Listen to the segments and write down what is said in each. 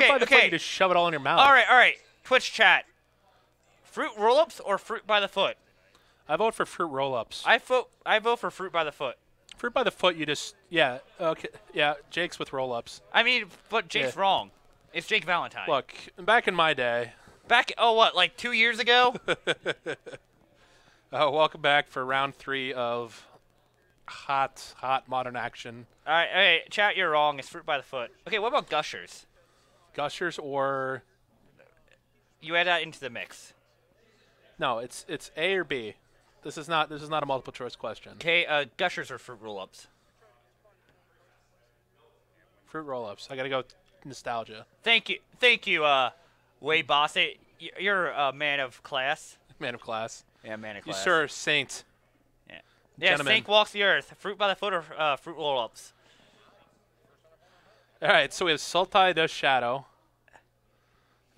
fruit by the foot, you just shove it all in your mouth. All right. Twitch chat. Fruit roll-ups or fruit by the foot? I vote for fruit roll-ups. I vote for fruit by the foot. Fruit by the foot, you just okay, Jake's with roll-ups. I mean, but Jake's wrong. It's Jake Valentine. Look, back in my day. Like 2 years ago? Welcome back for round 3 of hot modern action. All right, chat, you're wrong. It's fruit by the foot. Okay, what about gushers? Gushers or you add that into the mix. No, it's A or B. This is not a multiple choice question. Okay, gushers or fruit roll-ups? Fruit roll-ups. I gotta go nostalgia. Thank you, Wade Boss. You're a man of class. Man of class. Yeah, man of class. You sir, saint. Yeah, Saint walks the earth. Fruit by the foot or fruit roll-ups? All right, so we have Sultai Dust Shadow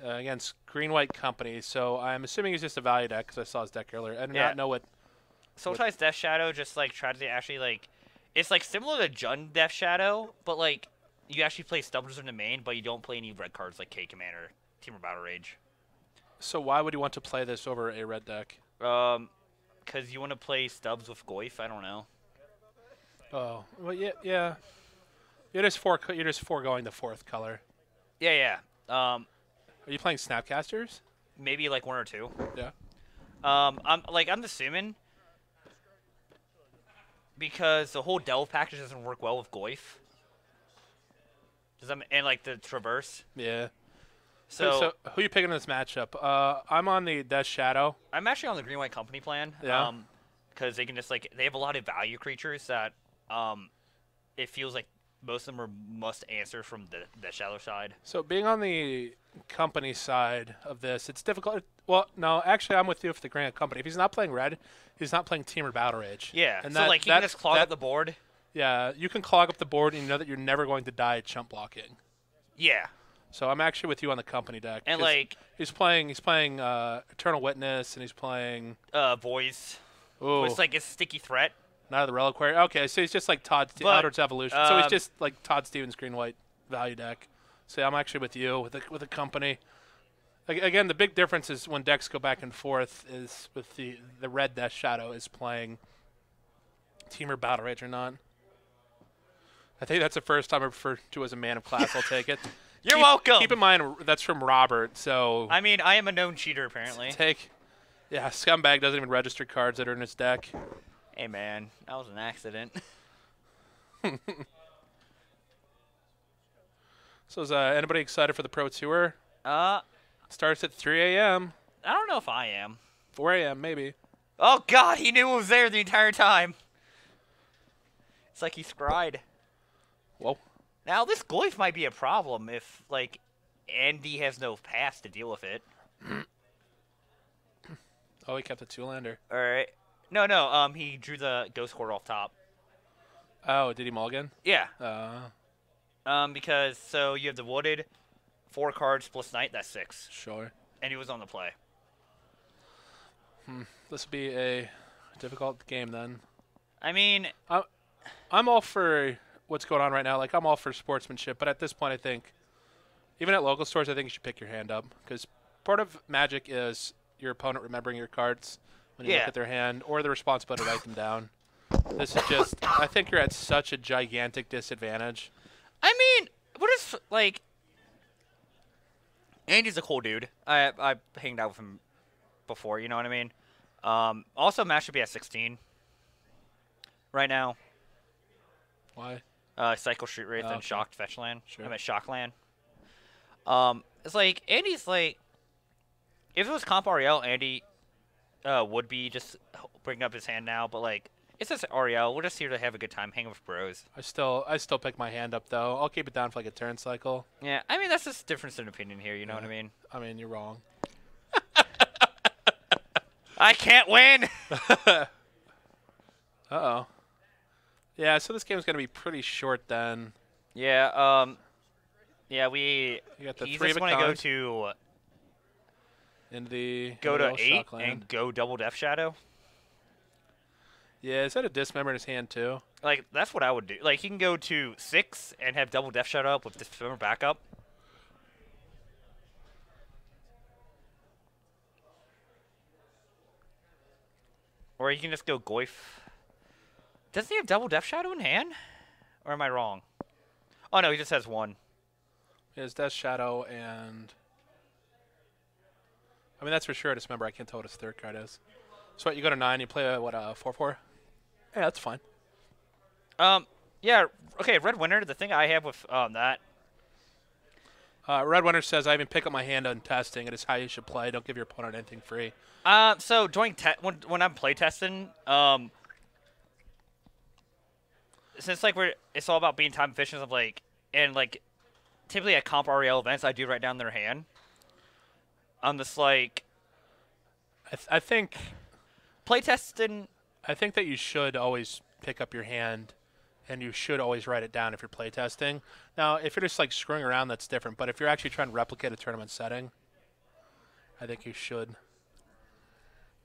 against Green-White Company. So I'm assuming it's just a value deck because I saw his deck earlier. I do not know what. Sultai's Death Shadow just like tries to actually like, it's like similar to Jund Death Shadow, but like you actually play Stubbers in the main, but you don't play any red cards like K Command or Team or Battle Rage. So why would you want to play this over a red deck? Because you want to play Stubbs with Goyf. I don't know. Oh, well, yeah. You're just foregoing the 4th color. Yeah. Are you playing Snapcasters? Maybe like 1 or 2. Yeah. I'm assuming because the whole Delve package doesn't work well with Goyf. And like the Traverse. Yeah. So who are you picking in this matchup? I'm on the Death Shadow. I'm actually on the Green-White Company plan. Yeah. Because they can just like, they have a lot of value creatures that it feels like most of them are must answer from the Shadow side. So being on the company side of this, it's difficult. Well, no, actually, I'm with you for the Green-White Company. If he's not playing red, he's not playing Team or Battle Rage. Yeah. And so like he can just clog up the board. Yeah, you can clog up the board, and you know that you're never going to die chump blocking. Yeah. So I'm actually with you on the company deck. And like he's playing Eternal Witness, and he's playing Voice. Ooh. It's like a sticky threat. Not of the Reliquary. Okay, so he's just like Outward's Evolution. So he's just like Todd Stevens Green-White value deck. So yeah, I'm actually with you with the company. Again, the big difference is when decks go back and forth is with the red Death Shadow is playing Team or Battle Rage or not. I think that's the first time I refer to as a man of class. I'll take it. You're welcome. Keep in mind that's from Robert. So I mean, I am a known cheater apparently. Yeah, Scumbag doesn't even register cards that are in his deck. Hey man, that was an accident. So is anybody excited for the Pro Tour? Starts at 3 a.m. I don't know if I am. 4 a.m. maybe. Oh God, he knew it was there the entire time. It's like he scried. Whoa. Now this Goyf might be a problem if like Andy has no pass to deal with it. Oh, he kept a 2-lander. All right. No. He drew the Ghost Horde off top. Oh, did he mulligan? Yeah. Because so you have the Wooded, 4 cards plus Knight. That's 6. Sure. And he was on the play. This would be a difficult game then. I mean, I'm all for what's going on right now. Like, I'm all for sportsmanship, but at this point, I think, even at local stores, I think you should pick your hand up. Because part of Magic is your opponent remembering your cards when you look at their hand, or the responsibility to write them down. This is just, I think you're at such a gigantic disadvantage. I mean, what is, like, Andy's a cool dude. I hanged out with him before, you know what I mean? Also, Matt should be at 16 right now. Why? Cycle Street Wraith and Shocked Fetch Land. Sure. I meant Shock Land. It's like, Andy's like, if it was Comp Ariel, Andy would be just bringing up his hand now, but like, it's just Ariel. We're just here to have a good time, hang with bros. I still pick my hand up, though. I'll keep it down for like a turn cycle. Yeah, I mean, that's just difference in opinion here, you know what I mean? I mean, you're wrong. I can't win! Uh-oh. Yeah, so this game's going to be pretty short then. Yeah, You got the you 3 just of want to go to... Go to 8 and go double Death Shadow? Yeah, is that a Dismember in his hand, too? Like, that's what I would do. Like, he can go to 6 and have double Death Shadow up with Dismember backup. Or you can just go Goyf. Doesn't he have double Death Shadow in hand? Or am I wrong? Oh, no, he just has one. He has Death Shadow and... I mean, that's for sure. Just remember, I can't tell what his third card is. So what, you go to 9, you play a, what, a 4/4? Yeah, that's fine. Yeah, okay, Red Winter, the thing I have with that... Red Winter says, I even pick up my hand on testing. It is how you should play. Don't give your opponent anything free. So during when I'm playtesting, since like it's all about being time efficient, of like, and like, typically at comp REL events, I do write down their hand. I'm just like, I think playtesting. I think that you should always pick up your hand, and you should always write it down if you're playtesting. Now, if you're just like screwing around, that's different. But if you're actually trying to replicate a tournament setting, I think you should.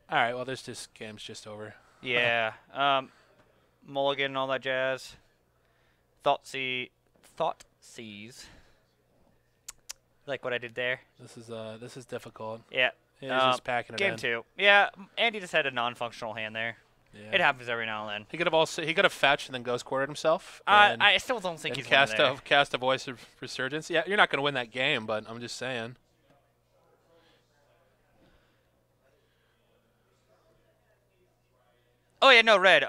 All right. Well, this game's just over. Yeah. Mulligan and all that jazz. Thoughtseize. Like what I did there. This is difficult. Yeah. He's just packing it game in. 2. Yeah. Andy just had a non-functional hand there. Yeah. It happens every now and then. He could have fetched and then ghost quartered himself. I still don't think he's cast winning there. cast a Voice of Resurgence. Yeah, you're not going to win that game, but I'm just saying. Oh yeah, no, red.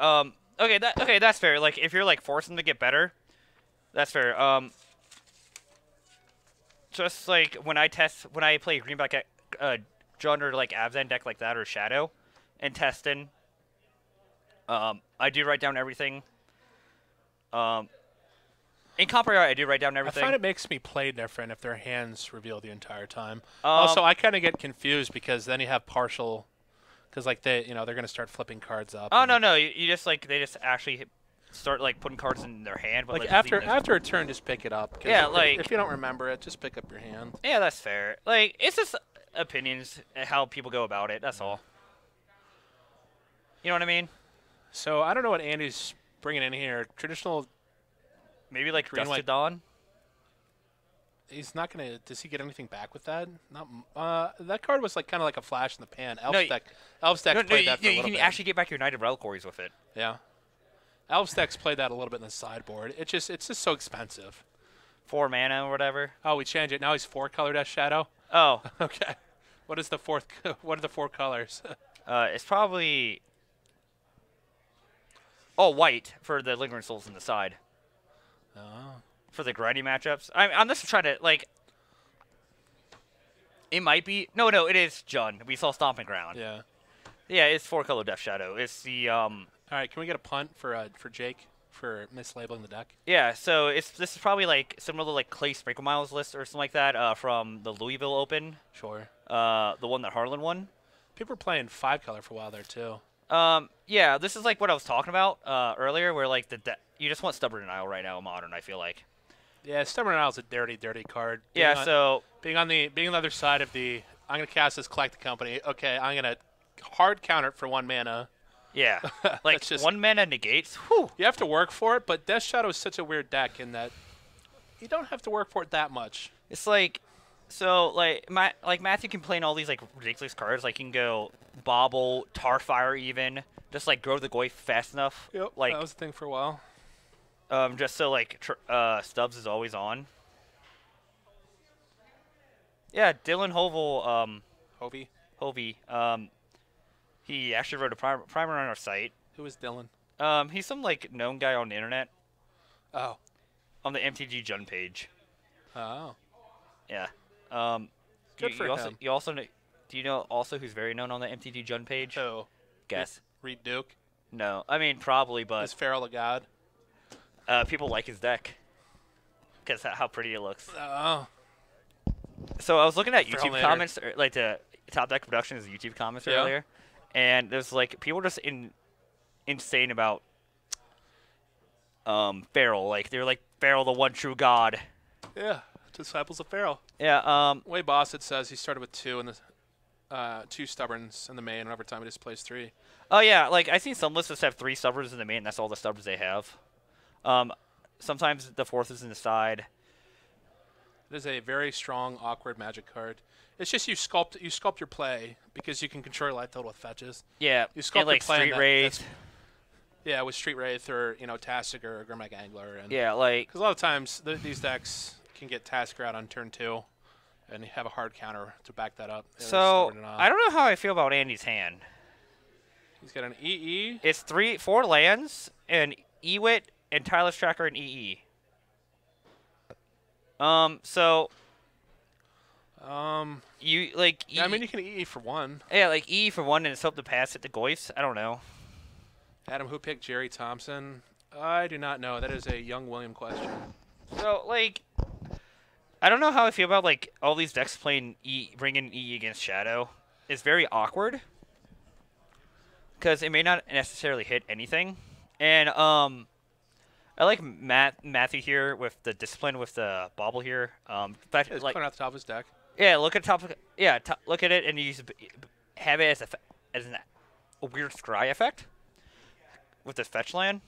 Okay, that's fair. Like if you're like forcing them to get better, that's fair. Just like when I play greenback Jund or like Abzan deck like that or Shadow, and testing. I do write down everything. In comp I do write down everything. I find it makes me play different if their hands reveal the entire time. Also, I kind of get confused because then you have partial, because like they're going to start flipping cards up. Oh no, you just like they just actually start like putting cards in their hand. But, like after a turn, just pick it up. Yeah, like if you don't remember it, just pick up your hand. Yeah, that's fair. Like it's just opinions and how people go about it. That's all. You know what I mean? So I don't know what Andy's bringing in here. Traditional, maybe like green, Dusted Dawn. He's not gonna. Does he get anything back with that? Not. That card was like kind of like a flash in the pan. Elf's deck played that for a little bit. You can actually get back your United Reliquaries with it. Yeah. Elf's deck's played that a little bit in the sideboard. It's just so expensive. 4 mana or whatever. Oh, we changed it. Now he's 4 colored as Shadow. Oh. Okay. What is the fourth? What are the 4 colors? It's probably. Oh, white for the Lingering Souls in the side. Oh. For the grindy matchups. I'm just trying to, like... It might be... No, it is Jund. We saw Stomping Ground. Yeah. Yeah, it's 4-color Death Shadow. It's the... All right, can we get a punt for Jake for mislabeling the deck? Yeah, so this is probably, like, similar to, like, Clay Sprinkle Miles list or something like that from the Louisville Open. Sure. The one that Harlan won. People were playing 5 color for a while there, too. Yeah, this is like what I was talking about earlier, where like you just want Stubborn Denial right now in Modern. I feel like. Yeah, Stubborn Denial is a dirty card. Being on the other side of the, I'm gonna cast this Collect the Company. Okay, I'm gonna hard counter it for 1 mana. Yeah, like just, 1 mana negates. Whew. You have to work for it, but Death Shadow is such a weird deck in that you don't have to work for it that much. It's like. So, like Matthew can play in all these, like, ridiculous cards. Like, he can go Bobble, Tarfire even. Just, like, grow the Goyf fast enough. Yep, like, that was the thing for a while. Just so, like, Stubbs is always on. Yeah, Dylan Hovey. He actually wrote a primer on our site. Who is Dylan? He's some, like, known guy on the internet. Oh. On the MTG Jund page. Oh. Yeah. Good for him. You also know, do you know also who's very known on the MTG Jund page? Who? Guess. Reed Duke? No. I mean, probably, but... Is Feral a god? People like his deck. Because how pretty it looks. Oh. So I was looking at YouTube comments, like the Top Deck Productions YouTube comments earlier, and there's like people just insane about Feral. Like they're like Feral, the one true god. Yeah. Disciples of Pharaoh. Yeah. Way boss it says he started with 2 in the 2 Stubborns in the main, and over time he just plays 3. Oh yeah, like I seen some lists just have 3 Stubborns in the main. And that's all the Stubborns they have. Sometimes the 4th is in the side. It is a very strong, awkward Magic card. It's just you sculpt your play because you can control your life total with fetches. Yeah, you sculpt like your play Street Wraith. Yeah, with Street Wraith or Tassiger or Grimmack Angler. And yeah, like because a lot of times these decks can get Tassiger out on turn 2, and you have a hard counter to back that up. So I don't know how I feel about Andy's hand. He's got an EE. It's 4 lands and Ewit and Tireless Tracker and EE. You like? Yeah, I mean, you can EE for 1. Yeah, like EE for 1 and it's hope to pass it to Goyce. I don't know. Adam, who picked Jerry Thompson? I do not know. That is a young William question. So like, I don't know how I feel about like all these decks playing bringing EE against Shadow. It's very awkward because it may not necessarily hit anything, and I like Matthew here with the discipline with the bobble here. It's like putting out the top of his deck. Yeah, look at top. Yeah, look at it and have it as a weird scry effect with this fetch land.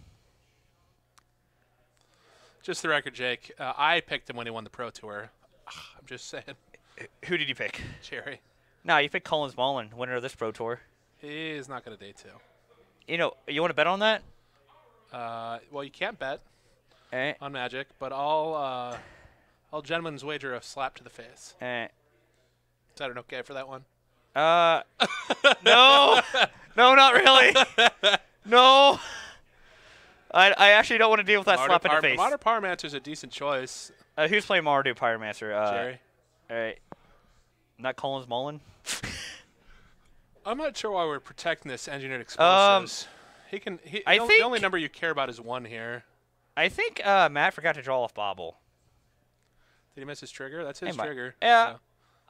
Just the record, Jake. I picked him when he won the Pro Tour. I'm just saying. Who did you pick? Jerry. No, you picked Collins Mullen, winner of this Pro Tour. He's not going to day 2. You want to bet on that? Well, you can't bet on Magic, but I'll gentleman's wager a slap to the face. Is that an okay for that one? No. No, not really. No. I actually don't want to deal with that slap in the face. Mardu Pyromancer's a decent choice. Who's playing Mardu Pyromancer? Jerry. All right. Not Collins Mullen? I'm not sure why we're protecting this engineered explosives. The only number you care about is 1 here. I think Matt forgot to draw off Bobble. Did he miss his trigger? That's his trigger. Yeah. So.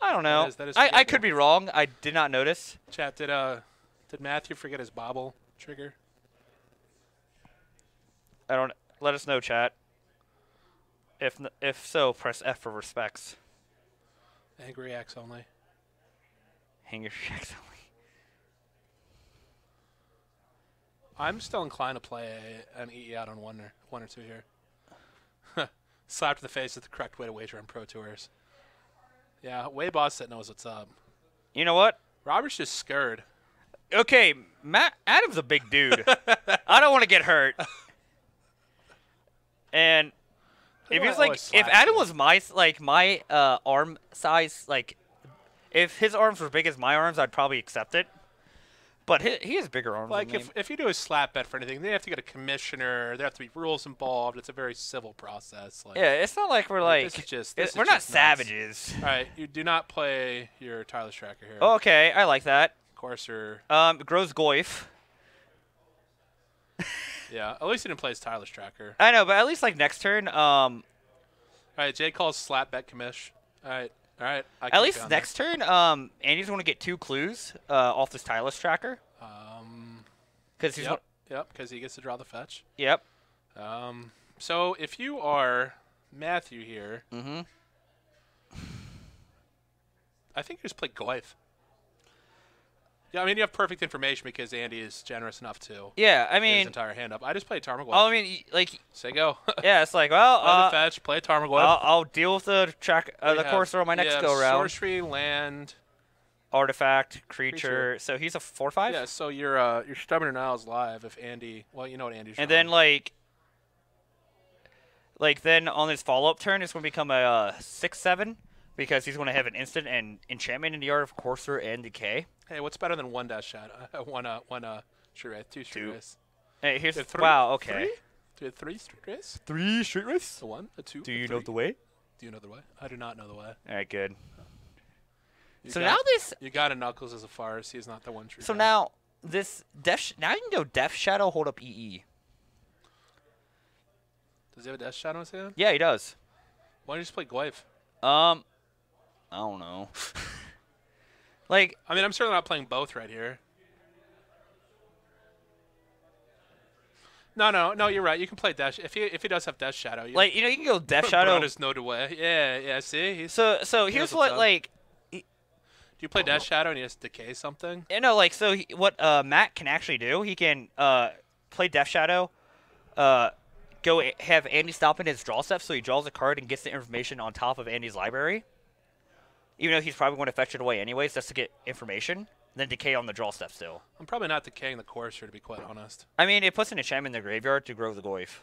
I don't know. That is I could be wrong. I did not notice. Chat, did Matthew forget his Bobble trigger? I don't. Let us know, chat. If so, press F for respects. Angry X only. Angry X only. I'm still inclined to play an EE out on 1 or 2 here. Slap to the face is the correct way to wager on Pro Tours. Yeah, way boss that knows what's up. You know what? Robert's just scared. Okay, Adam's a big dude. I don't want to get hurt. And if Adam was my arm size, like if his arms were big as my arms, I'd probably accept it. But he has bigger arms. Like than me. if you do a slap bet for anything, they have to get a commissioner. There have to be rules involved. It's a very civil process. Like, yeah, it's not like we're like we're not savages. All right, you do not play your Tireless Tracker here. Oh, okay, I like that. Courser. Grows Goyf. Yeah, at least he didn't play his Tireless Tracker. I know, but at least like next turn. All right, Jay calls slap bet commish. All right. At least next turn, Andy's going to get 2 clues off this Tireless Tracker. Because he's because he gets to draw the fetch. Yep. So if you are Matthew here, I think you just play Goyf. Yeah, I mean, you have perfect information because Andy is generous enough to. Yeah, I mean, his entire hand up. I just play Tarmogoyf. Oh, I mean, like. Say go. Yeah, it's like, well, play the fetch, play Tarmogoyf. I'll deal with the the Courser on my next go round. Sorcery, land, artifact, creature. So he's a 4/5. Yeah, so your Stubborn Denial's live if Andy. Well, you know what Andy's. And then then on his follow-up turn, it's going to become a 6/7 because he's going to have an instant and enchantment in the Art of Courser and Decay. Hey, what's better than 1 dash shadow? one Street Wraith, 2 Street Wraiths. Hey, here's wow. Okay. 3? Do you have 3 Street Wraiths? 3 Street Wraiths? A 1, a 2. Do you know the way? Do you know the way? I do not know the way. All right, good. You got a Knuckles as a farce. He's not the one true. So now this now you can go Death Shadow, hold up EE. Does he have a Death Shadow in his hand? Yeah, he does. Why don't you just play Goyf? I don't know. Like, I mean, I'm certainly not playing both right here. No, you're right. You can play Death. If he does have Death Shadow, you can go Death Shadow. His node away. Yeah. See. So here's what like. Do you play Death Shadow and he has to decay something? What Matt can actually do, he can play Death Shadow, have Andy stop in his draw step, so he draws a card and gets the information on top of Andy's library. Even though he's probably going to fetch it away anyways, just to get information, and then decay on the draw step still. I'm probably not decaying the Courser, to be quite honest. I mean, it puts an enchantment in the graveyard to grow the Goyf.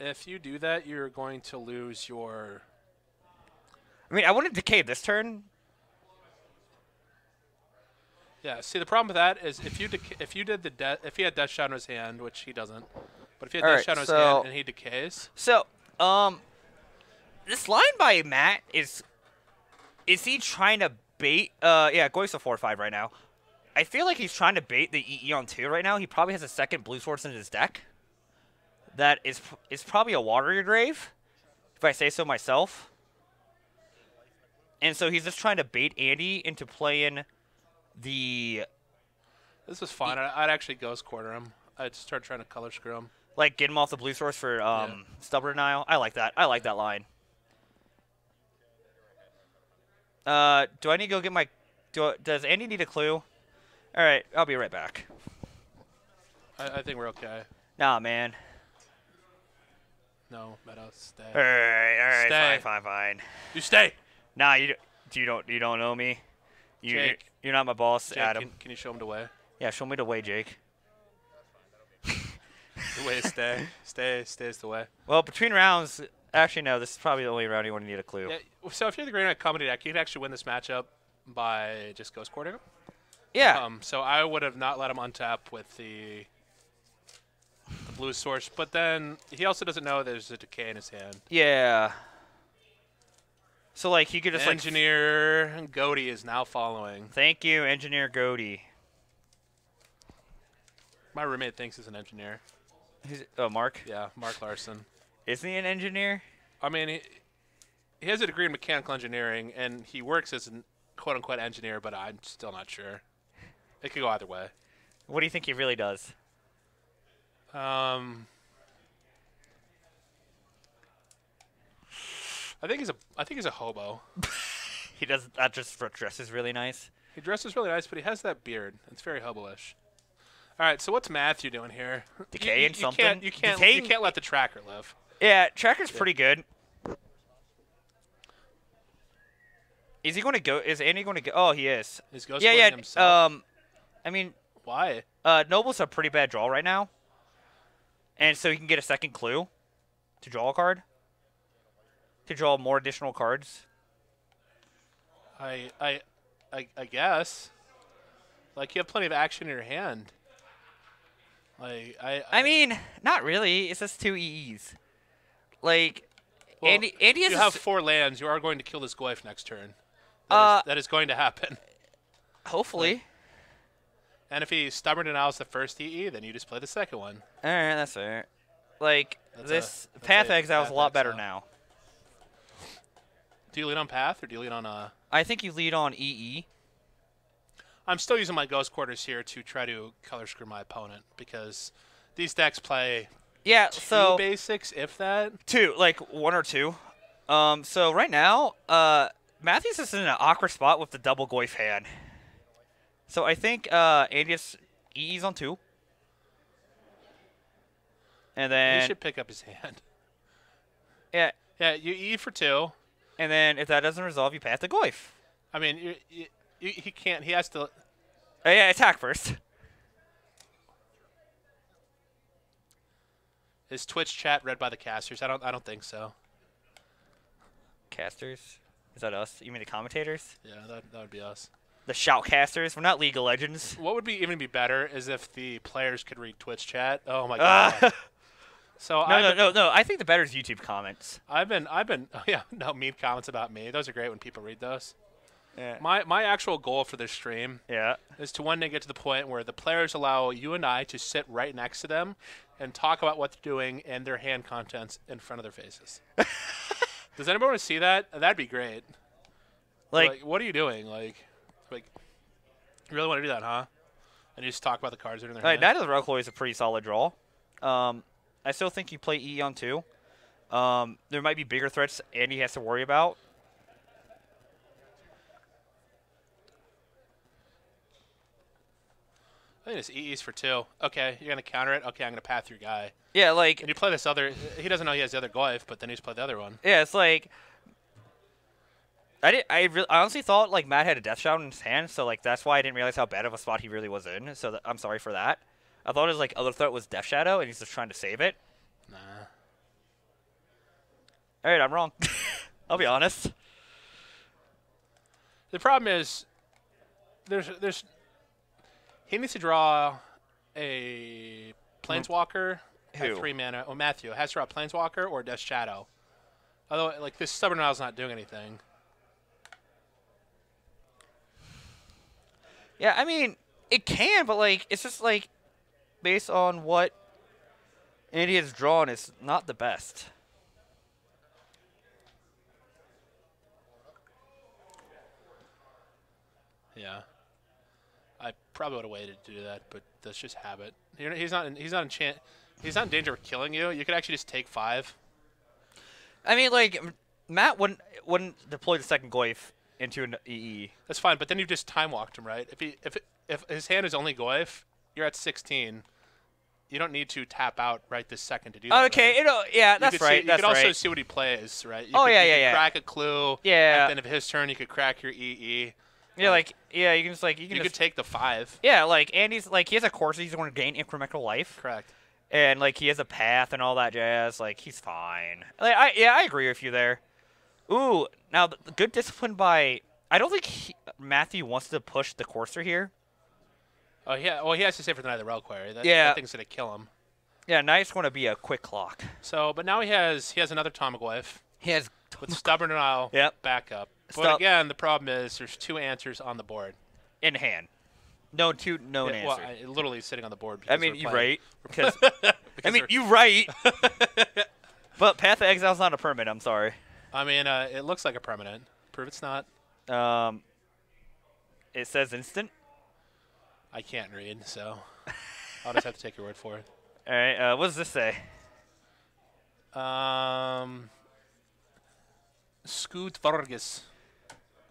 If you do that, you're going to lose your... I mean, I wouldn't decay this turn. Yeah, see, the problem with that is if he had Death Shadow in his hand, which he doesn't, but if he had Death Shadow in his hand and he decays... So, this line by Matt is he trying to bait? Yeah, Goyf's a 4/5 right now. I feel like he's trying to bait the EE on 2 right now. He probably has a second blue source in his deck. That is probably a Watery Grave, if I say so myself. And so he's just trying to bait Andy into playing the... This was fun. I'd actually Ghost Quarter him. I'd start trying to color screw him. Like, get him off the blue source for Stubborn Denial. I like that. I like that line. Do I need to go get my... Does Andy need a clue? All right, I'll be right back. I think we're okay. Nah, man. No, Meadows, stay. All right, stay. fine. You stay. Nah, you don't know me. You're not my boss, Jake, Adam. Can you show him the way? Yeah, show me the way, Jake. The way is stay. Stay's the way. Well, between rounds, actually no, this is probably the only round you want to need a clue. Yeah, so if you're the Greater Cincinnati Comedy deck, you can actually win this matchup by just Ghost Quartering him. Yeah. So I would have not let him untap with the blue source, but then he also doesn't know there's a decay in his hand. Yeah. So like he could just Engineer Goaty is now following. Thank you, Engineer Goaty. My roommate thinks he's an engineer. Mark? Yeah, Mark Larson. Isn't he an engineer? I mean, he has a degree in mechanical engineering, and he works as a quote-unquote engineer, but I'm still not sure. It could go either way. What do you think he really does? I think he's a hobo. He does that. Just dresses really nice. He dresses really nice, but he has that beard. It's very hobo-ish. All right, so what's Matthew doing here? Decaying something. You can't let the tracker live. Yeah, tracker's pretty good. Is he going to go? Is Andy going to go? Oh, he is. He's ghost himself. I mean, why? Noble's a pretty bad draw right now, and so he can get a second clue to draw a card. To draw more additional cards. I guess. Like, you have plenty of action in your hand. Like I mean, not really. It's just 2 EEs. Like, well, Andy has you have 4 lands. You are going to kill this Goyf next turn. That is going to happen. Hopefully. And if he Stubborn Denials the first EE, then you just play the second one. All right, that's fair. Like, this Path Exile is a lot better now. Do you lead on Path, or do you lead on... I think you lead on EE. I'm still using my Ghost Quarters here to try to color screw my opponent, because these decks play two basics, if that. 2, like 1 or 2. So right now, Matthews is in an awkward spot with the double Goyf hand. So I think Andy's EE's on 2. And then... He should pick up his hand. Yeah. Yeah, you E for 2. And then if that doesn't resolve, you path the Goyf. I mean, he can't. He has to... Oh, yeah, attack first. Is Twitch chat read by the casters? I don't think so. Casters? Is that us? You mean the commentators? Yeah, that would be us. The shoutcasters? We're not League of Legends. What would even be better is if the players could read Twitch chat. Oh my god. So no. I think the better is YouTube comments. I've been meme comments about me. Those are great when people read those. Yeah. My actual goal for this stream is to one day get to the point where the players allow you and I to sit right next to them and talk about what they're doing and their hand contents in front of their faces. Does anybody want to see that? That'd be great. Like, what are you doing? Like, you really want to do that, huh? And you just talk about the cards that are in their hand? Knight of the Rockloy is a pretty solid draw. I still think you play E on 2. There might be bigger threats Andy has to worry about. I think it's EEs for 2. Okay, you're gonna counter it. Okay, I'm gonna path your guy. Yeah, like. And you play this other. He doesn't know he has the other Goyf, but then you just play the other one. Yeah, it's like. I honestly thought like Matt had a death shot in his hand, so like that's why I didn't realize how bad of a spot he really was in. So I'm sorry for that. I thought his like other threat was Death Shadow, and he's just trying to save it. Nah. All right, I'm wrong. I'll be honest. The problem is, he needs to draw a Planeswalker at 3 mana. Oh, Matthew has to draw a Planeswalker or Death Shadow. Although, like, this Stubborn Denial's not doing anything. Yeah, I mean, it can, but, like, it's just, like, based on what Andy has drawn, it's not the best. Yeah. I probably would have waited to do that, but that's just habit. He's not in danger of killing you. You could actually just take 5. I mean, like, Matt wouldn't deploy the second Goyf into an EE. That's fine, but then you just time walked him, right? If his hand is only Goyf, you're at 16. You don't need to tap out right this second to do that. Okay, right? Yeah, that's right. You could also see what he plays, right? You could crack a clue. Yeah. At the end of his turn, you could crack your EE. Yeah, you can just you could take the 5. Yeah, like Andy's like he has a course he's going to gain incremental life. Correct. And like he has a path and all that jazz. Like he's fine. Like I agree with you there. Ooh, now the good discipline by I don't think Matthew wants to push the courser here. Oh yeah, well he has to save for the Night of the Reliquary. That thing's gonna kill him. Yeah, now it's going to be a quick clock. So, but now he has another Tamagotchi. He has with Stubborn Denial backup. But again, the problem is there's 2 answers on the board. In hand. No answer. Well, literally sitting on the board. I mean, you're right. You're right. But Path of Exile's not a permanent. I'm sorry. I mean, it looks like a permanent. Prove it's not. It says instant. I can't read, so I'll just have to take your word for it. All right. What does this say? Scoot Vargas.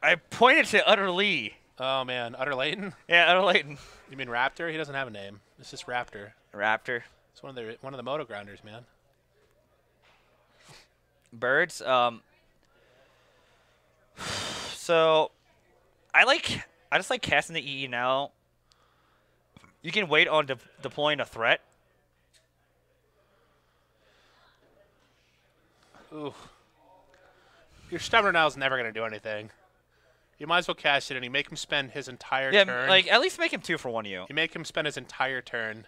I pointed to Utterly. Oh man, Utter Leighton. Yeah, Utter Leighton. You mean Raptor? He doesn't have a name. It's just Raptor. Raptor. It's one of the Moto Grounders, man. Birds. So, I just like casting the EE now. You can wait on deploying a threat. Ooh. Your Stubborn Denial is never going to do anything. You might as well cast it, and you make him spend his entire turn. Yeah, like, at least make him 2 for 1 you. You make him spend his entire turn.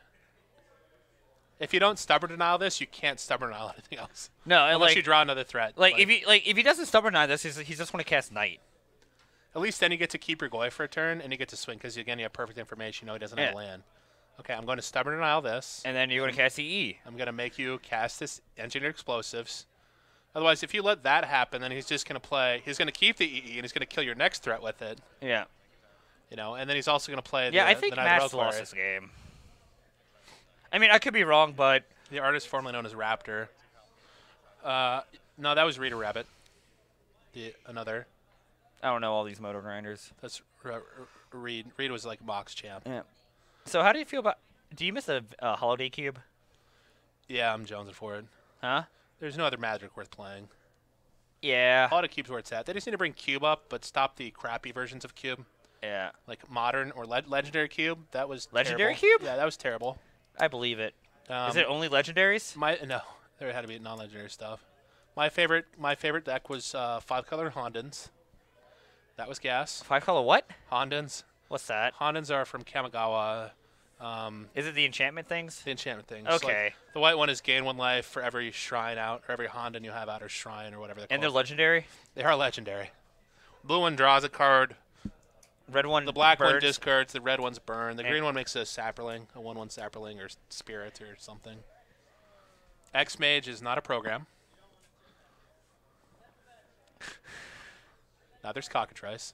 If you don't Stubborn Denial this, you can't Stubborn Denial anything else. No, unless you draw another threat. If he doesn't Stubborn Denial this, he's just going to cast Knight. At least then you get to keep your Goy for a turn, and you get to swing, because, again, you have perfect information. You know he doesn't have a land. Okay, I'm going to Stubborn Denial this. And then you're going to cast EE. I'm going to make you cast this Engineered Explosives. Otherwise, if you let that happen, then he's just going to play. He's going to keep the EE, and he's going to kill your next threat with it. Yeah. You know, and then he's also going to play. I think Matt's lost this game. I mean, I could be wrong, but the artist formerly known as Raptor. No, that was Rita Rabbit. Another. I don't know all these Moto Grinders. That's Reed. Reed was like Mox champ. Yeah. So how do you feel about? Do you miss a Holiday Cube? Yeah, I'm jonesing for it. Huh? There's no other Magic worth playing. Yeah. Holiday Cube's where it's at. They just need to bring Cube up, but stop the crappy versions of Cube. Yeah. Like Modern or Legendary Cube. That was Legendary terrible. Cube? Yeah, that was terrible. I believe it. Is it only Legendaries? No, there had to be non-legendary stuff. My favorite deck was 5-color Hondens. That was gas. 5-color what? Hondens. What's that? Hondens are from Kamigawa. Is it the enchantment things? The enchantment things. Okay. Like, the white one is gain 1 life for every shrine out, or every Honden you have out, or shrine, or whatever they're called. And they're legendary? They are legendary. Blue one draws a card. Red one The black birds. one discards. The red one's burn. The green one makes a Saproling, a 1/1 Saproling, or Spirit, or something. X-Mage is not a program. Now there's Cockatrice.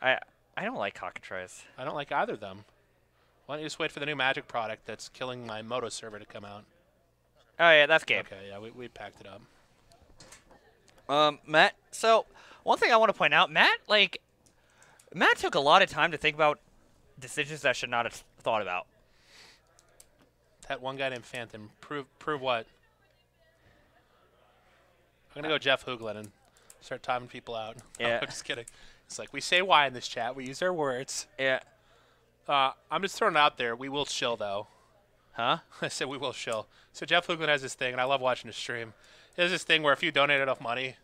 I don't like Cockatrice. I don't like either of them. Why don't you just wait for the new Magic product that's killing my Moto server to come out? Oh, yeah, that's game. Okay, yeah, we packed it up. Matt, so one thing I want to point out, Matt took a lot of time to think about decisions that should not have thought about. That one guy named Phantom. Prove what? I'm going to go Jeff Hoogland and start timing people out. Yeah. I'm just kidding. It's like, we say why in this chat. We use our words. Yeah. I'm just throwing it out there. We will chill, though. Huh? I said we will chill. So Jeff Hoogland has this thing, and I love watching his stream. He has this thing where if you donate enough money,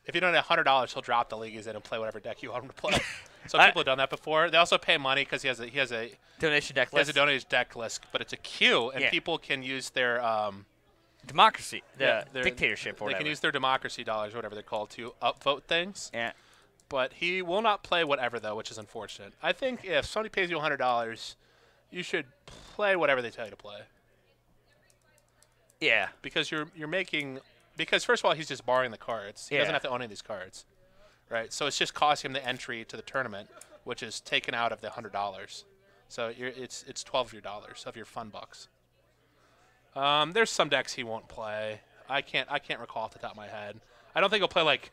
if you donate $100, he'll drop the league he's in and play whatever deck you want him to play. So people have done that before. They also pay money because he has a donation deck list. He has a donation deck list, but it's a queue, and people can use their democracy, their their dictatorship, or whatever. They can use their democracy dollars, whatever they're called, to upvote things. Yeah. But he will not play whatever, though, which is unfortunate. I think if somebody pays you $100, you should play whatever they tell you to play. Yeah. Because you're making – because, first of all, he's just borrowing the cards. He doesn't have to own any of these cards. Right? So it's just costing him the entry to the tournament, which is taken out of the $100. So it's 12 of your dollars, of your fun bucks. There's some decks he won't play. I can't recall off the top of my head. I don't think he'll play like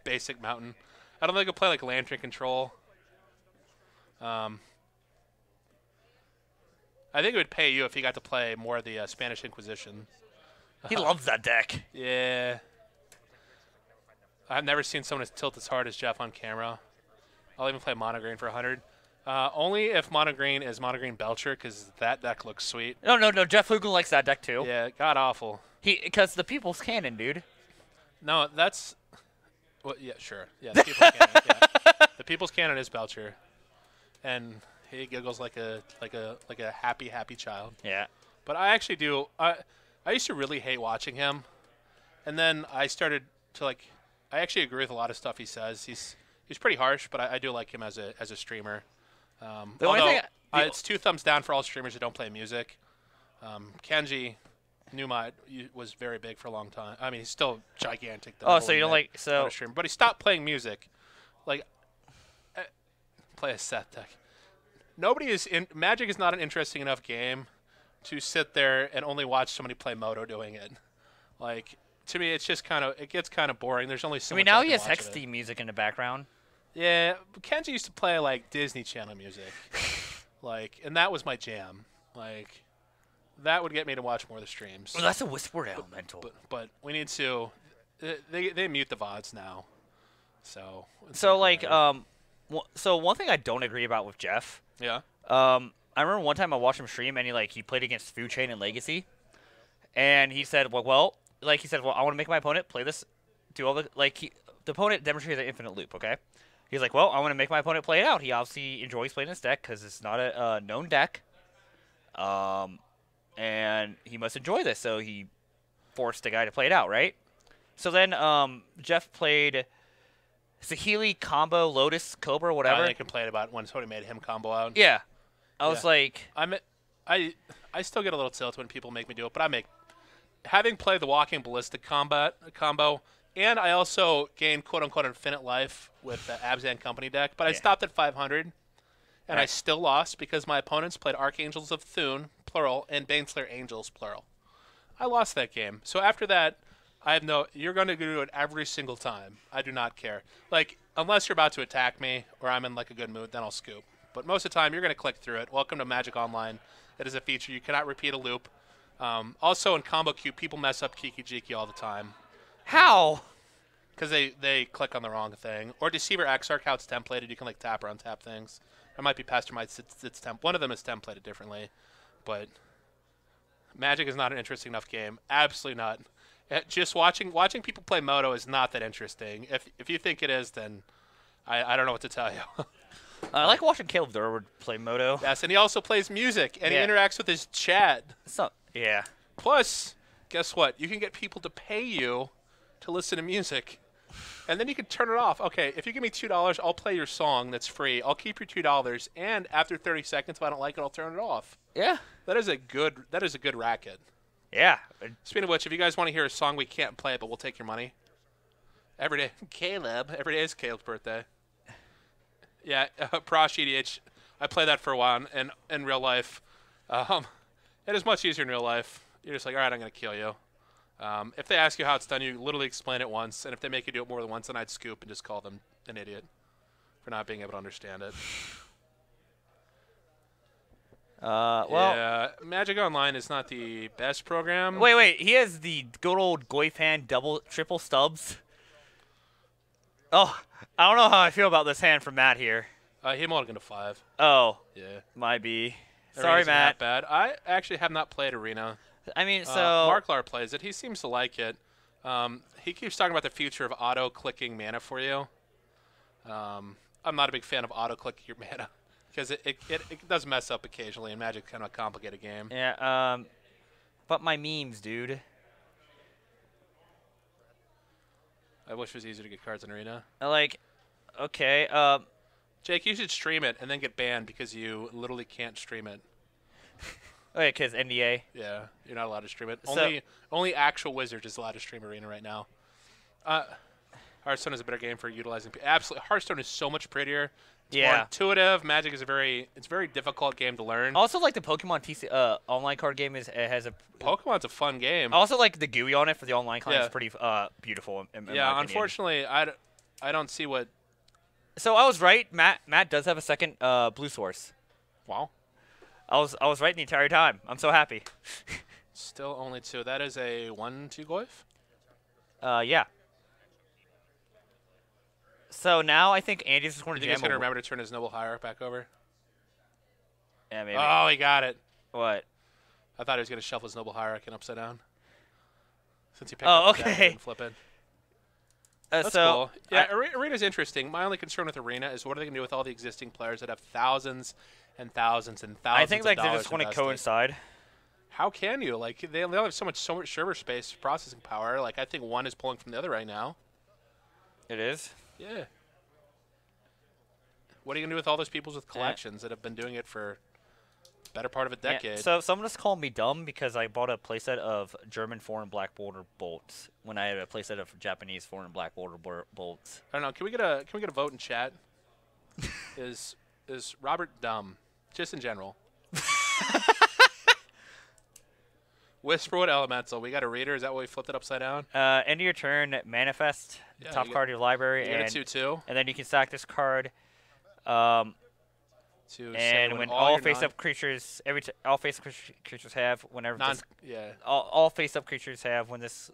basic mountain. I don't think he'll play like Lantern Control. I think it would pay you if he got to play more of the Spanish Inquisition. He loves that deck. Yeah. I've never seen someone tilt as hard as Jeff on camera. I'll even play Mono Green for 100. Only if Mono Green is Mono Green Belcher, because that deck looks sweet. No. Jeff Hoogland likes that deck too. Yeah, god awful. Because the People's Cannon, dude. No, that's. Well, yeah, sure. Yeah, the People's Cannon. Yeah. The People's Cannon is Belcher, and he giggles like a happy child. Yeah. But I actually do. I used to really hate watching him, and then I started to like. I actually agree with a lot of stuff he says. He's pretty harsh, but I do like him as a streamer. Although it's 2 thumbs down for all streamers who don't play music. Kenji Numa was very big for a long time. I mean, he's still gigantic. So you don't like streamer, but he stopped playing music. Like, play a Seth deck. Magic is not an interesting enough game to sit there and only watch somebody play Moto doing it. Like, to me, it gets kind of boring. There's only so much now I he can has watch Hex of theme music in the background. Yeah, Kenji used to play like Disney Channel music, and that was my jam. Like, that would get me to watch more of the streams. Well, that's a Whispered Elemental. But we need to. They mute the VODs now, so. So one thing I don't agree about with Jeff. Yeah. I remember one time I watched him stream and he played against Food Chain and Legacy, and he said, I want to make my opponent play this, do all the the opponent demonstrated an infinite loop. Okay. He's like, well, I want to make my opponent play it out. He obviously enjoys playing this deck because it's not a known deck. And he must enjoy this, so he forced the guy to play it out, right? So then Jeff played Saheeli combo, Lotus, Cobra, whatever. They complained about when somebody made him combo out. Yeah. I was like... I still get a little tilt when people make me do it, but having played the Walking Ballistic combo, and I also gained quote-unquote infinite life with the Abzan Company deck, but I stopped at 500, and I still lost because my opponents played Archangels of Thune, plural, and Baneslayer Angels, plural. I lost that game. So after that, you're going to do it every single time. I do not care. Like, unless you're about to attack me or I'm in like a good mood, then I'll scoop. But most of the time, you're going to click through it. Welcome to Magic Online. It is a feature. You cannot repeat a loop. Also, in Combo Queue, people mess up Kiki Jiki all the time. How? Because they click on the wrong thing. Or Deceiver Exarch, how it's templated. You can like tap or untap things. There might be Pastermites. One of them is templated differently. But Magic is not an interesting enough game. Absolutely not. Just watching people play Moto is not that interesting. If you think it is, then I don't know what to tell you. I like watching Caleb Durwood play Moto. Yes, and he also plays music, and he interacts with his chat. Yeah. Plus, guess what? You can get people to pay you to listen to music. And then you can turn it off. Okay, if you give me $2, I'll play your song that's free. I'll keep your $2, and after 30 seconds, if I don't like it, I'll turn it off. Yeah. That is a good racket. Yeah. Speaking of which, if you guys want to hear a song, we can't play it, but we'll take your money. Every day. Caleb. Every day is Caleb's birthday. Yeah, Prosh EDH. I play that for a while in real life. It is much easier in real life. You're just like, all right, I'm going to kill you. If they ask you how it's done, you literally explain it once, and if they make you do it more than once, then I'd scoop and just call them an idiot for not being able to understand it. Well. Yeah, Magic Online is not the best program. Wait. He has the good old Goifan triple stubs. Oh, I don't know how I feel about this hand from Matt here. He mulliganed to 5. Oh. Yeah. Might be. Arena's Sorry, Matt. Not bad. I actually have not played Arena. I mean, so Marklar plays it. He seems to like it. He keeps talking about the future of auto-clicking mana for you. I'm not a big fan of auto-clicking your mana because it does mess up occasionally, and Magic's kind of a complicated game. Yeah. But my memes, dude. I wish it was easier to get cards in Arena. Like, okay. Jake, you should stream it and then get banned because you literally can't stream it. Wait, because NDA. Yeah, you're not allowed to stream it. So, only actual Wizard is allowed to stream Arena right now. Hearthstone is a better game for utilizing. Absolutely, Hearthstone is so much prettier. It's more intuitive. Magic is a very difficult game to learn. Also, like the Pokemon online card game has a. Pokemon's a fun game. Also, like the GUI on it for the online client is pretty beautiful. In my unfortunately, I don't see what. So I was right. Matt does have a second blue source. Wow. I was right the entire time. I'm so happy. Still only 2. That is a 1/2 Goif? Yeah. So now I think Andy's just going to jam. He's going to remember to turn his Noble Hierarch back over? Yeah, maybe. Oh, he got it. What? I thought he was going to shuffle his Noble Hierarch in upside down. Since he picked up the deck and flip it. That's cool. Yeah, Arena's interesting. My only concern with Arena is what are they going to do with all the existing players that have thousands and thousands and thousands I think like they're just going to coincide. How can you? Like they only have so much server space, processing power. Like I think one is pulling from the other right now. It is? Yeah. What are you going to do with all those people with collections that have been doing it for the better part of a decade? Yeah. So someone just called me dumb because I bought a playset of German foreign black border bolts when I had a playset of Japanese foreign black border bolts. I don't know. Can we get a vote in chat? Is Robert dumb? Just in general. Whisperwood Elemental. We got a reader. Is that why we flipped it upside down? End of your turn, manifest top card of your library. You get a 2/2. And then you can sack this card. And when all face-up creatures, all face-up creatures have whenever all face-up creatures have when this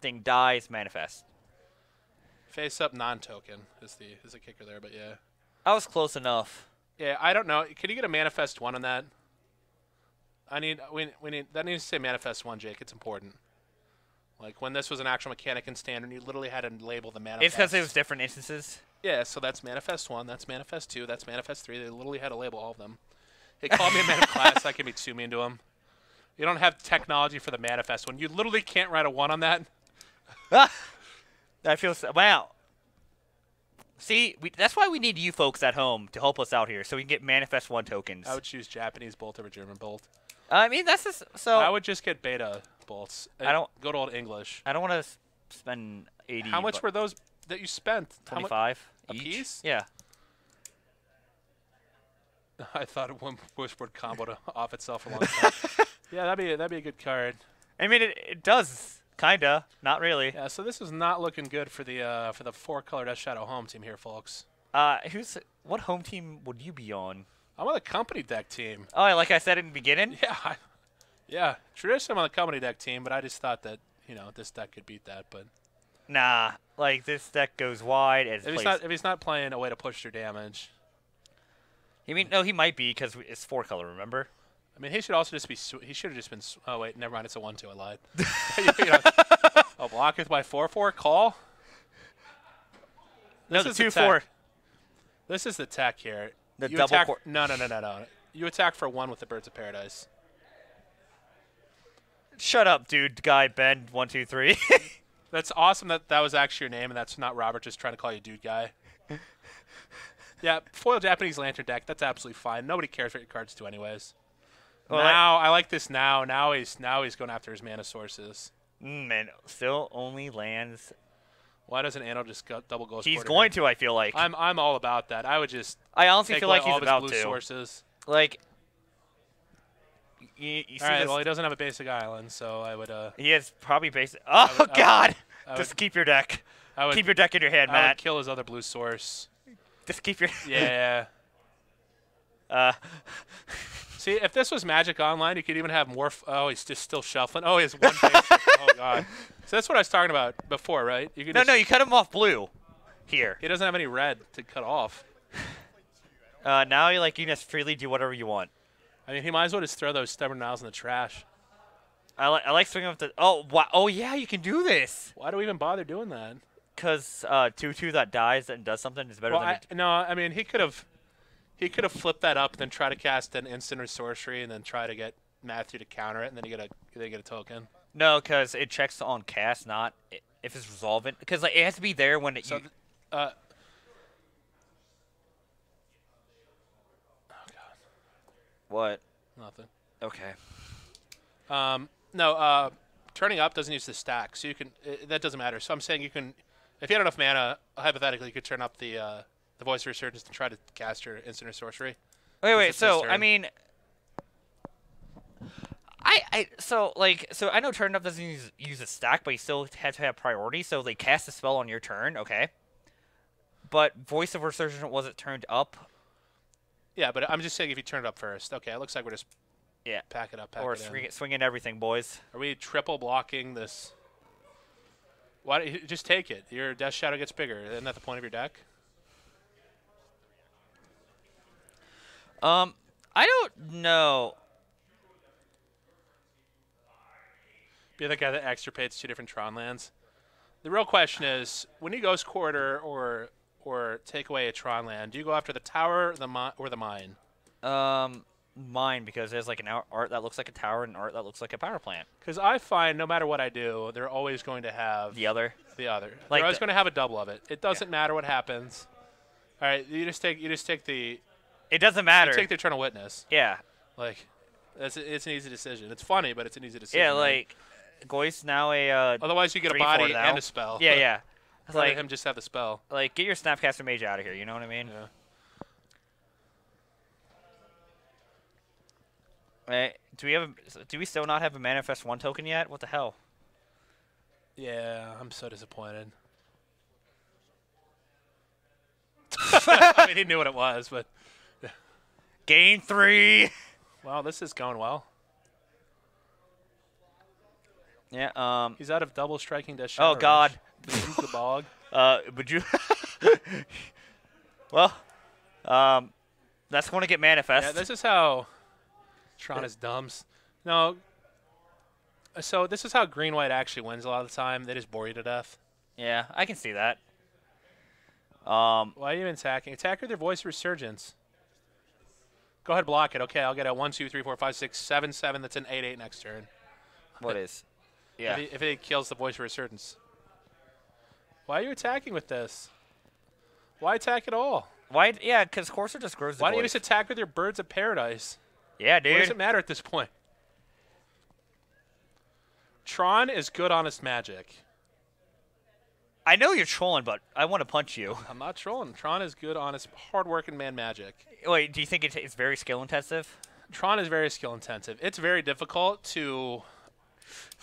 thing dies, manifest. Face-up non-token is the kicker there, but yeah. I was close enough. Yeah, I don't know. Can you get a manifest 1 on that? We need that needs to say manifest 1, Jake. It's important. Like when this was an actual mechanic in standard, you literally had to label the manifest. It's because it was different instances. Yeah, so that's manifest 1, that's manifest 2, that's manifest 3. They literally had to label all of them. They called me a man of class. I can be too mean to them. You don't have technology for the manifest 1. You literally can't write a 1 on that. That feels wow. See, that's why we need you folks at home to help us out here, so we can get manifest 1 tokens. I would choose Japanese bolt over German bolt. I mean, that's just so. I would just get beta bolts. I don't. Good old English. I don't want to spend 80. How much were those that you spent? 25 a each? Piece? Yeah. I thought it went Whispered comboed off itself a long time. Yeah, that'd be a good card. I mean, it does. Kinda, not really. Yeah, so this is not looking good for the 4-color Death Shadow home team here, folks. What home team would you be on? I'm on the company deck team. Oh, like I said in the beginning. Yeah. Traditionally, I'm on the company deck team, but I just thought that this deck could beat that. But nah, like this deck goes wide. And if he's not playing a way to push through damage. You mean no? He might be because it's 4-color. Remember? I mean, he should also just be. He should have just been. Oh wait, never mind. It's a 1/2. I lied. A block with my 4/4 call. No, the 2/4. This is the tech here. The you double. Attack, no. You attack for 1 with the Birds of Paradise. Shut up, dude. Guy Ben 1 2 3. That's awesome that was actually your name and that's not Robert just trying to call you dude guy. Yeah, foil Japanese Lantern deck. That's absolutely fine. Nobody cares what your cards do anyways. Well, I like this now. Now he's going after his mana sources. Man, still only lands. Why doesn't Anno just double ghost? He's going to. I feel like. I'm all about that. I would just. I honestly feel like he's all about his blue sources. Like. You see all right. this? Well, he doesn't have a basic island, so I would. He has probably basic. Oh God! Just keep your deck. Keep your deck in your hand, Matt. I would kill his other blue source. Just keep your. Yeah. See, if this was Magic Online, you could even have more. Oh, he's just still shuffling. Oh, he has one base. Oh, God. So that's what I was talking about before, right? You could No, you cut him off blue here. He doesn't have any red to cut off. Now you can just freely do whatever you want. I mean, he might as well just throw those stubborn Niles in the trash. I like swinging with the. Oh, wow. Oh, yeah, you can do this. Why do we even bother doing that? Because 2/2 that dies and does something is better than. No, I mean, he could have flipped that up and then try to cast an instant or sorcery and then try to get Matthew to counter it, and then you get a token. No, because it checks on cast, not if it's resolvent. Because it has to be there when it. So oh God. What? Nothing. Okay. No. Turning up doesn't use the stack, so you can. That doesn't matter. So I'm saying you can, if you had enough mana, hypothetically, you could turn up the Voice of Resurgence to try to cast your instant or sorcery. Wait. So I mean, so I know turn up doesn't use a stack, but you still have to have priority. So they cast a spell on your turn, okay? But Voice of Resurgence wasn't turned up. Yeah, but I'm just saying if you turn it up first. Okay, it looks like we're just pack it up. Or swinging everything, boys. Are we triple blocking this? Why don't you just take it? Your Death Shadow gets bigger. Isn't that the point of your deck? I don't know. Be the guy that extirpates 2 different Tron lands. The real question is, when he goes quarter or take away a Tron land, do you go after the tower, or the mine? Mine, because there's an art that looks like a tower and art that looks like a power plant. Because I find no matter what I do, they're always going to have the other. They're always going to have a double of it. It doesn't matter what happens. All right, you just take the. It doesn't matter. You take the Eternal Witness. Yeah. It's an easy decision. It's funny, but it's an easy decision. Yeah, Goy's now a. Otherwise, you get a body and a spell. Yeah. Let him just have the spell. Get your Snapcaster Mage out of here. You know what I mean? Yeah. Do we still not have a Manifest 1 token yet? What the hell? Yeah, I'm so disappointed. I mean, he knew what it was, but Game 3. Well, this is going well. Yeah. He's out of double striking Death Shadow. Oh God. The bog. Would you? Well, that's going to get manifest. Yeah, this is how Tron is dumbs. No. So this is how green-white actually wins a lot of the time. They just bore you to death. Yeah, I can see that. Why are you even attacking? Attack with your Voice Resurgence. Go ahead, block it. Okay, I'll get a 1, 2, 3, 4, 5, 6, 7, 7. That's an 8, 8 next turn. What is? Yeah. If it kills the Voice Resurgence. Why are you attacking with this? Why attack at all? Why? Yeah, because Courser just grows the Why don't you just attack with your Birds of Paradise? Yeah, dude. What does it matter at this point? Tron is good, honest magic. I know you're trolling, but I want to punch you. I'm not trolling. Tron is good, honest, hard-working man magic. Wait, do you think it's very skill-intensive? Tron is very skill-intensive. It's very difficult to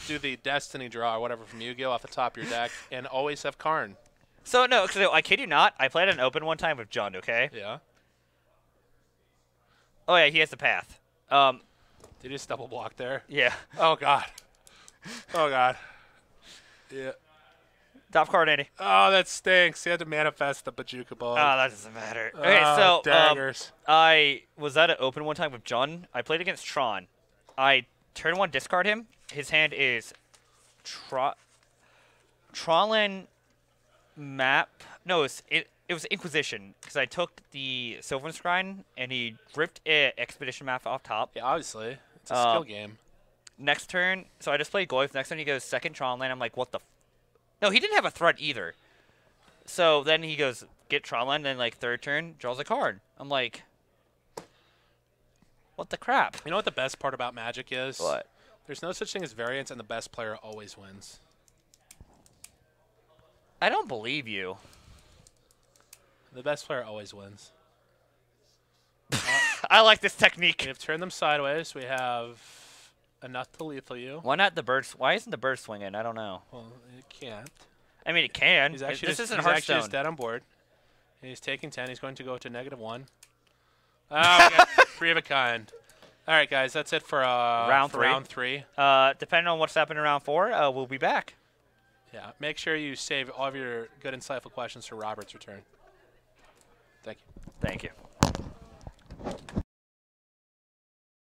do the Destiny draw or whatever from Yu-Gi-Oh! Off the top of your deck and always have Karn. So, no, I kid you not. I played an open one time with Jund, okay? Yeah. Oh, yeah, he has the path. Did he just double block there? Yeah. Oh, God. Oh, God. Yeah. Top card, Andy. Oh, that stinks. He had to manifest the Bajuka ball. Oh, that doesn't matter. Okay, so daggers. I was at an open one time with Jund. I played against Tron. I turn 1 discard him. His hand is Tronlan map. No, it was Inquisition because I took the Sylvan Scrying and he ripped an Expedition map off top. Yeah, obviously. It's a skill game. Next turn, so I just played Goyf. Next turn he goes second Tronlan. I'm like, what the? No, he didn't have a threat either. So then he goes, get Tronlan, and third turn, draws a card. I'm like, what the crap? You know what the best part about Magic is? What? There's no such thing as variance, and the best player always wins. I don't believe you. The best player always wins. I like this technique. We have turned them sideways. We have enough to lethal you. Why not the bird? Why isn't the bird swinging? I don't know. Well, it can't. I mean, it can. He's actually this just, isn't he's Hearthstone. actually just dead on board. He's taking 10. He's going to go to -1. Oh, we got 3 of a kind. All right, guys, that's it for round three. Depending on what's happening in round 4, we'll be back. Yeah, make sure you save all of your good, insightful questions for Robert's return. Thank you. Thank you.